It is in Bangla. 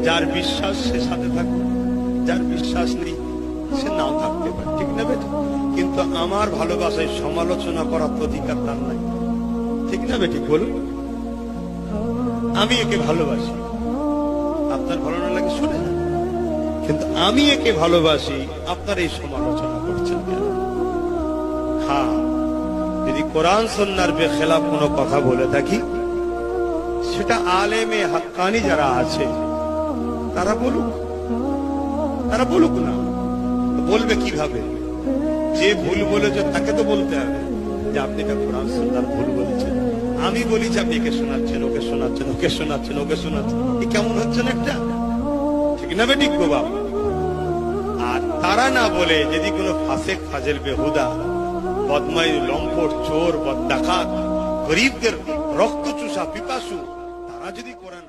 যার বিশ্বাস সে সাথে থাকবে, যার বিশ্বাস নেই সে নাও থাকতে পারে, ঠিক না বেটা? কিন্তু আমার ভালোবাসায় সমালোচনা করার তো অধিকার তার নাই, ঠিক না বেটি? বলুন, আমি একে ভালোবাসি, আপনার ভালো না লাগে শুনে যান, কিন্তু আমি একে ভালোবাসি, আপনার এই সমালোচনা করছেন কেন? হ্যাঁ, যদি কোরআন সুন্নাহর বেখেলাফ কোনো কথা বলে থাকি, সেটা আলেমে হাক্কানি যারা আছে তারা বলুক, তারা বলুক না। বলবে কিভাবে? যে ভুল বলেছে তাকে তো বলতে হবে যে আপনি এটা কোরআন সুন্নাহর ভুল বলেছেন। আমি বলি যে আপনি একে শোনাচ্ছেন, ওকে শোনাচ্ছেন, ওকে শোনাচ্ছেন, ওকে শোনাচ্ছেন, এ কেমন হচ্ছেন একটা, ঠিক না বেঠিক গো বাবা? আর তারা না বলে যদি কোনো ফাসেক ফাজেল বেহুদা বদমাই লম্পট চোর বদ ডাকাত গরিবদের রক্ত চুষা পিপাসু তারা যদি কোরআন